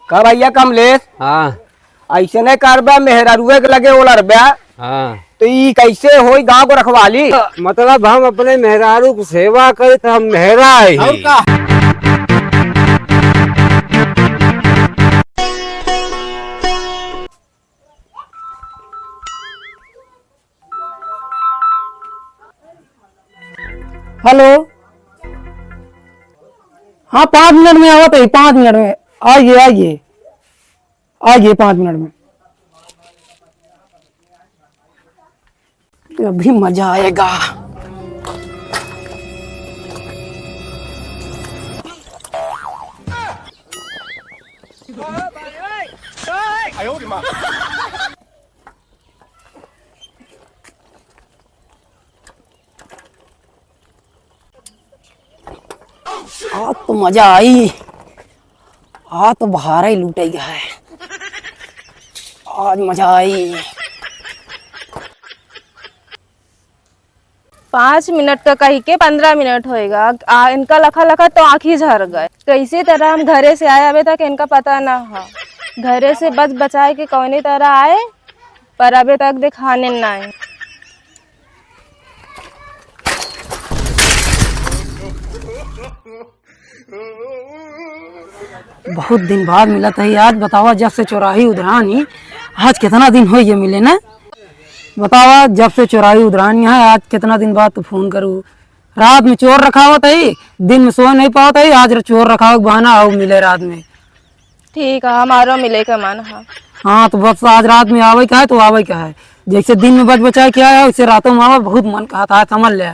का भैया कमलेश। हाँ ऐसे नहीं करबा मेहरारुए के लगे ओलर बा। हाँ तो ये कैसे होई गांव को रखवाली। मतलब हम अपने मेहरारू की सेवा करे तो हम मेहरा है और का हेलो। हाँ 5 मिनट में आवत है, 5 मिनट में आइए आइए आइए 5 मिनट में। अभी मजा आएगा। आज तो मजा आई। आज तो बाहर ही लूटेगा है। आज मजा आई। 5 मिनट का कही के 15 मिनट होएगा। इनका लखा लखा तो आँख ही झर गए। कैसे तरह हम घरे से आए अभी तक इनका पता ना हो। घरे से बच बचाए के कौनी तरह आए पर अभी तक दिखाने ना आए। बहुत दिन बाद मिला था आज। बतावा जब से चौराही उधरानी आज कितना दिन हो ये मिले ना। बतावा जब से चौराही उधरानी है आज कितना दिन बाद तो फोन करूँ। रात में चोर रखा हुआ था ही, दिन में सो नहीं पाता ही। आज चोर रखा हुआ बहाना आओ मिले रात में। ठीक है हमारा मिले का मन है। हाँ तो बस आज रात में आवे का है तो आवे का है। जैसे दिन में बच बचा के आया वैसे रातों में आवा। बहुत मन कहता है समझ ले।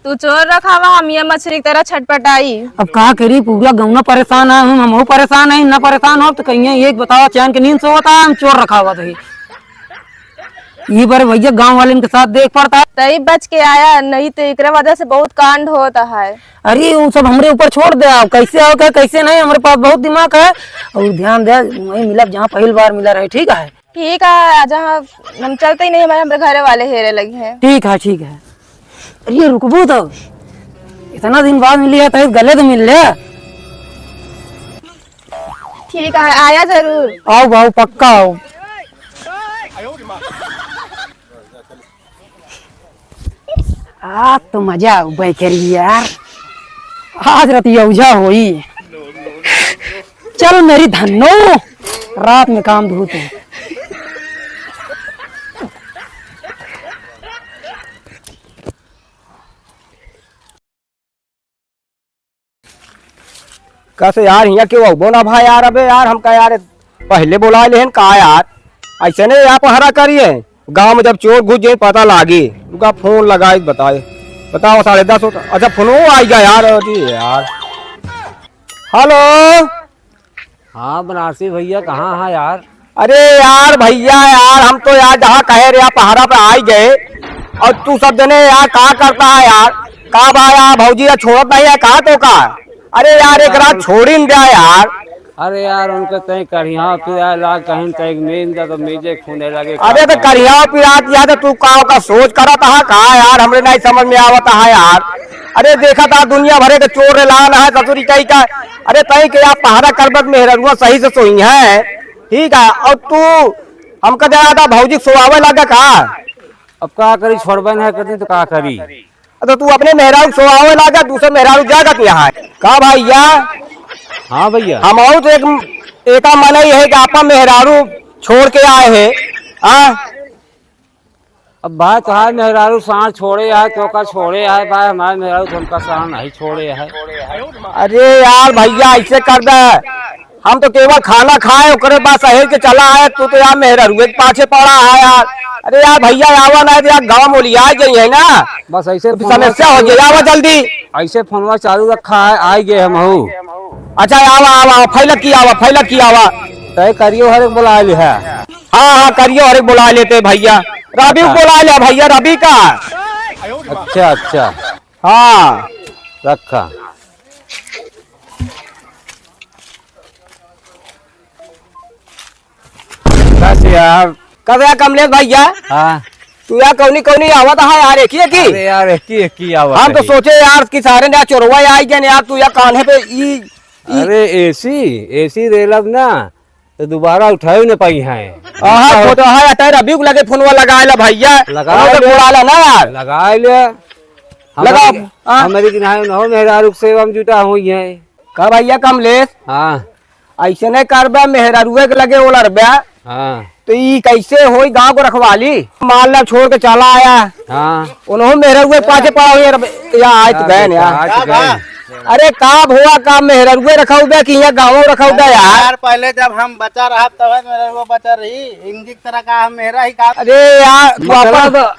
तू चोर रखा हुआ हम ये मछली की तरह छटपटाई। अब कहा करी पूरा गाँव परेशान है। हम परेशान है न परेशान हो तो कहीं एक बतावा चैन के नींद सोता है। हम चोर रखा हुआ था ये बार भैया गांव वाले के साथ देख पड़ता है। तई बच के आया नहीं तो एक वजह से बहुत कांड होता है। अरे वो सब हमरे ऊपर छोड़ दे। आप कैसे आओ क्या कैसे नहीं। हमारे पास बहुत दिमाग है और ध्यान दे वही मिला जहाँ पहली बार मिला रहे। ठीक है ठीक है जहाँ हम चलते ही नहीं हमारे घर वाले हेरे लगे हैं। ठीक है ठीक है। अरे रुकबो तो इतना दिन बाद मिली है तो गले तो मिल ले। ठीक है आया जरूर। आओ भाऊ पक्का आओ। आज तो मजा उबाई करी यार। आज रात यौजा होई। चल मेरी धन्नो रात में काम धोते। कैसे यार यहाँ क्यों बोना भाई यार। अबे यार हम का यार पहले बुला ले का यार। ऐसे नहीं आप हरा करिए। गांव में जब चोर घुस जाए पता लागे उनका फोन लगाए बताए। बताओ 10:30 होता। अच्छा फोन आ गया यार। अरे यार हेलो। हाँ बनारसी भैया कहाँ है यार। अरे यार भैया यार हम तो यार जहाँ कहे रे पहाड़ा पे आ गए और तू सब जने यार कहा करता है यार। कहा भाया भौजी छोड़त नहीं है कहा तो का। अरे यार एक रात छोड़ ही दिया यार। अरे यार उनके तय करिया पिला कहीं तय नींद तो मीजे खूने लगे। अरे तो करिया पिरात यार तू का सोच करा था कहा यार हमरे नहीं समझ में आवता है यार। अरे देखा था दुनिया भरे के चोर लान है ससुरी कही का। अरे तय के आप पहाड़ा करबत मेहरुआ सही से सोई है। ठीक है और तू हमका जरा था भौजी सोआवे लगा का। अब का करी छोड़बे नहीं करती तो का करी। तो तू अपने मेहरारू सोआवे लगा दूसरे मेहरारू जागा यहाँ का भैया। हाँ भैया हम और तो एक मन ही है कि आप मेहरारू छोड़ के आए हैं। अब भाई तुहार मेहरारू सांड छोड़े है तो का छोड़े है भाई। हमारे मेहरारू तो उनका सांड नहीं छोड़े है। अरे यार भैया ऐसे कर दे। हम तो केवल खाना खाए उसके बाद शहर के चला आए। तू तो यार मेहरारू के पाछे पड़ा है यार। अरे यार भैया आवा ना यार गाँव मोलिया जाइए ना। बस ऐसे समस्या हो गई आवा जल्दी। ऐसे फोनवा चालू रखा है आ गए हम। अच्छा आवा आवा फैलक की आवा तय करियो हर एक बुला ली है। हाँ करियो हर एक बुला लेते भैया। रवि को बुला लिया भैया रवि का। अच्छा अच्छा हाँ रखा। कैसे यार कब कमलेश भैया। हाँ तू यार कौनी आवत है यार एक ही। अरे यार एक ही आवाज। हम तो सोचे यार कि सारे चोरवा आई गए यार। तू यार कान्हे पे अरे एसी रेलब ना तो दोबारा उठा ही न पाई है। आहा फोटो है अतः रवि को लगे फोनवा लगाएला भैया लगा तो ले। बोलाला ना यार लगा ले लगाओ। हाँ। हमारी की ना हो मेहरारू के सेवा में जुटा हुई है। का भैया कमलेश हाँ ऐसे नहीं करबा मेहरारुए के लगे वो लड़बा हाँ तो ई कैसे होई गांव को रखवाली माल ला छोड़ के चला आया हाँ उन्होंने मेहरारुए के पाछे पड़ा हुआ या आयत गए यार। आज गए। अरे काम हुआ काम मेहरारुए रखा हुआ कि यहाँ गाँव रखा हुआ यार। पहले जब हम बचा रहा तब मेरा वो बचा रही इनकी तरह का हम मेरा ही काम। अरे यार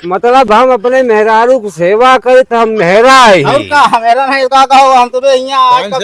मतलब हम अपने मेहरारू की सेवा करे तो हम मेहरा है और ही। का मेरा नहीं का कहो हम तुम्हें यहाँ तो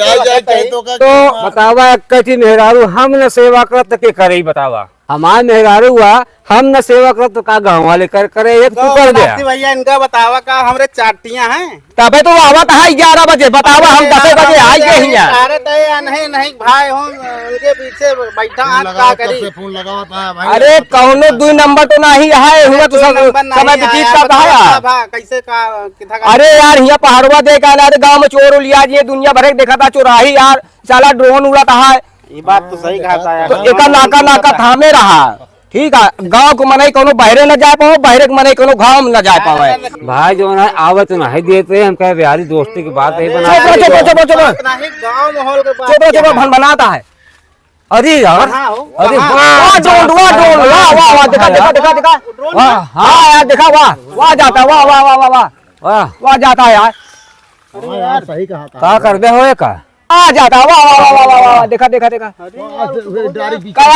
बतावा कथी मेहरारू हम न सेवा करत के करे ही बतावा। हमारे मेहरारू हुआ हम न सेवा करत तो का गाँव वाले कर करे एक तू कर दे। भैया इनका बतावा का हमरे चाटियां हैं। तबे तो आवत है 11 बजे बतावा हम 10 बजे आई के हियां। अरे नहीं नहीं भाई हम उनके पीछे बैठा हाथ का करी। फोन लगावत है भाई। अरे कौनो 2 नंबर तो नहीं है हुआ तो सब समय व्यतीत करता है यार। कैसे का किथा का। अरे यार यहाँ पहाड़वा देखा ना गाँव में चोर लिया जी दुनिया भर के देखा था चोराही यार साला ड्रोन उड़ाता है ये बात तो सही कहा था तो एक नाका थामे रहा। ठीक है गाँव को मनाई कोनो बहरे न जा पाओ बहरे को मनाई कोनो गाँव में न जा पावे। भाई जो है आवत नहीं देते हम कहे बिहारी दोस्ती की बात है बना नहीं गांव माहौल के बात चुप भन बनाता है। अरे यार हाँ हो अरे वाह ड्रोन वाह वाह वाह देखा वाह हाँ यार देखा वाह जाता है वाह वाह वाह वाह वाह वाह वाह जाता है यार। यार सही कहा था। का कर दे होए का आ जाता है वाह वाह वाह वाह वाह देखा कया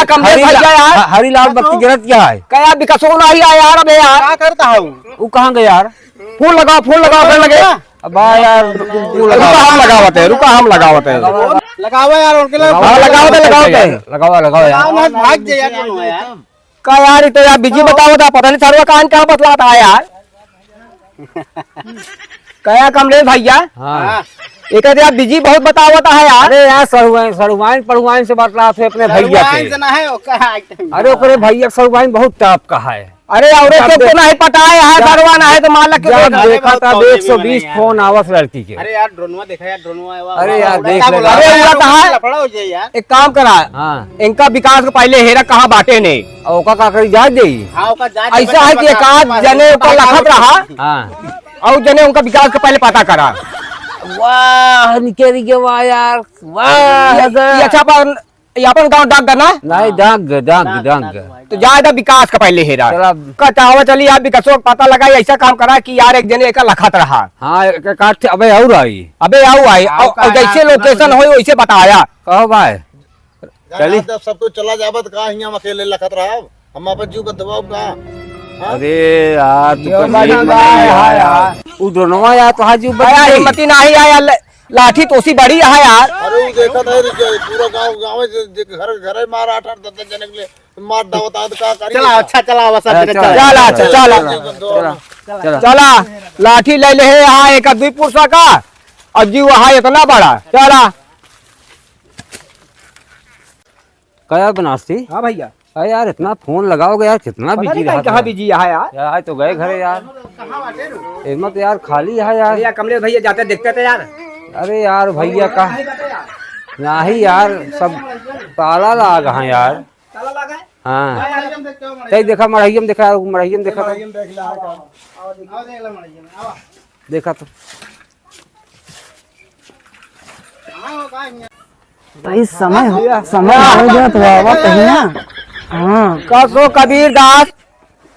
कम भैया यार हरीलाल भक्ति गिरत क्या है कया विकसो नहीं आया यार अबे यार क्या करता हूँ। वो कहाँ गए यार। फूल लगाओ फिर लगे अब यार रुका हम लगावत है लगावा यार उनके लिए लगाओ यार। भाग जाए यार दोनों यार। का यार तो यार बिजी बताओ था पता नहीं सरवा कान क्या बतलाता है यार। कया कमलेश भैया हाँ एक यार बिजी बहुत बतावता है यार। अरे यार सरुवाइन पढ़ुआइन से बतला थे अपने भैया भगवान से ना है वो कहा आइटम। अरे ओकरे भैया सरुवाइन बहुत टॉप का है। अरे और तो नहीं पटाए है सरवा ना है तो मान लग जब देखा था 120 फोन आवत लड़की के। अरे यार ड्रोनवा देखा यार ड्रोनवा। अरे यार देख ले। अरे उड़ा कहा लफड़ा हो जाए यार। एक काम करा हाँ इनका विकास को पहले हेरा कहाँ बांटे ने ओका का करी जा दे। हाँ का जांच ऐसा है कि एक आध जने ऊपर लखत रहा हाँ और जने उनका विकास को पहले पता करा। वाह निके वाह यार वाह ये अच्छा पर अपन गाँव डाक देना नहीं डांग तो ज्यादा विकास का पहले हेरा चला कटावा चली आप विकासों का पता लगा ऐसा काम करा कि यार एक जने एक लखत रहा। हाँ काट अबे और आई अबे आओ आई और जैसे लोकेशन हो वैसे बताया। कहो भाई चली जब सब कुछ चला जाबत का हियां अकेले लखत रहा हम अपन जीव का दबाव का। अरे यार वो दोनों यार तो हाजी हिम्मती नहीं आया लाठी तोसी बड़ी है यार। अरे वो देखा था पूरा गांव घर मार 8-10 जने के लिए मार दावत आद का करी। चला अच्छा चला बस चला लाठी ले ले यहाँ एक 2 पुरुषा का और जीव वहाँ इतना बड़ा चला। क्या बनाती। हाँ भैया अरे यार इतना फोन लगाओगे यार कितना बिजी रहा कहाँ बिजी है यार। यार तो गए घरे यार इसमें तो यार खाली है यार। कमलेश भैया जाते देखते थे यार। अरे यार भैया का नहीं यार सब ताला लाग है यार। हाँ कहीं देखा मढ़ैया देखा देखा तो भाई समय हो गया तो बाबा कहीं ना। हाँ कसो कबीर दास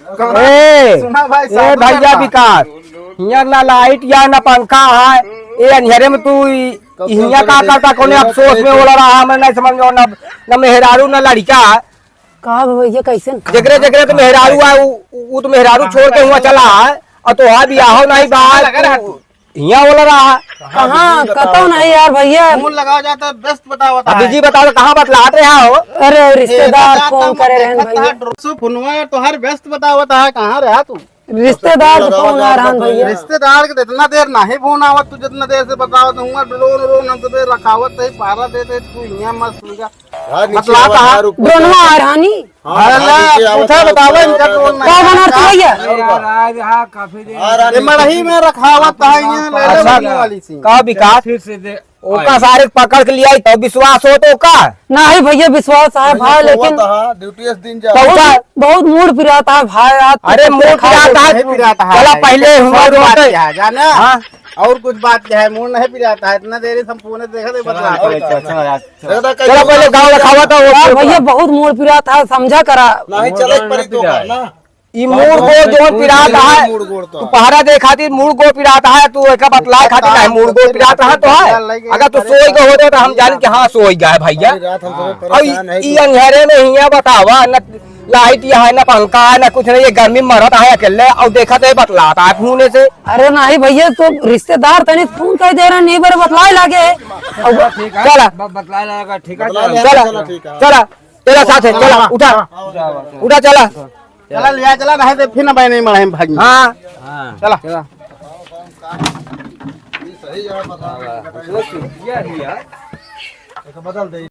ए भैया विकास हियर ना लाइट या ना पंखा है ये अंधेरे में तू हिया का करता कोने अफसोस में ओला रहा मैं नहीं समझ में ना मेहरारू ना लड़का कहा भैया कैसे जगरे तो मेहरारू है वो तो मेहरारू छोड़ के हुआ चला है और तो भी आहो नहीं बाहर हिया बोला रहा कहाँ कतो नहीं यार भैया। फोन लगाओ जाता व्यस्त बताओ बिजी बताओ कहाँ बतलाट रहा हो। अरे रिश्तेदार फोन करे रहे भैया। फोनवा तो हर व्यस्त बताओ कहाँ रहा तू। रिश्तेदार फोन आ रहा भैया। रिश्तेदार के इतना देर नहीं फोन आवत तू जितना देर से बतावत हूँ ड्रोन हम तो रखावत है पहरा देते तू यहाँ मस्त बतला दोनों आ रहा नी उठा बतावा इनका ड्रोन क्या बना रहा भैया। काफी मड़ही में रखावत है यहाँ ले ले वाली सी का विकास फिर से ओका सारे पकड़ के लिया तो विश्वास हो तो का नहीं भैया विश्वास है भाई, लेकिन ड्यूटी से दिन जा बहुत बहुत मूड फिराता है भाई आज। अरे मूड पिराता है, चला पहले हुआ जाना और कुछ बात क्या है, मूड नहीं पिराता है, इतना देर से हम फोन देखा थे बता। चलो पहले गाँव रखा था यार भैया बहुत मूड फिराता है, समझा करा। नहीं चले परी तो ना ये मूड को जो पिराता है तू पहरा दे खातिर मूड को पिराता है, तू एक बतलाए खातिर नहीं मूड को पिराता है तो है। अगर तू सोई गए होते तो हम जान के हाँ सोई गए भैया। रात हम सब और ये अंधेरे में ही बतावा न लाइट यहाँ है न पंखा है न कुछ नहीं, ये गर्मी में मरता है अकेले और देखा तो बतलाता है फोन से। अरे नहीं भैया तो रिश्तेदार तनी फोन कर दे रहा, नहीं बार बतलाए लागे। चला बतला लगा, ठीक है चला चला तेरा साथ है, चला उठा उठा चला चला लिया चला, नहीं तो फिर ना भाई नहीं मरे भाग। हाँ हाँ चला चला। सही है बता बदल दे।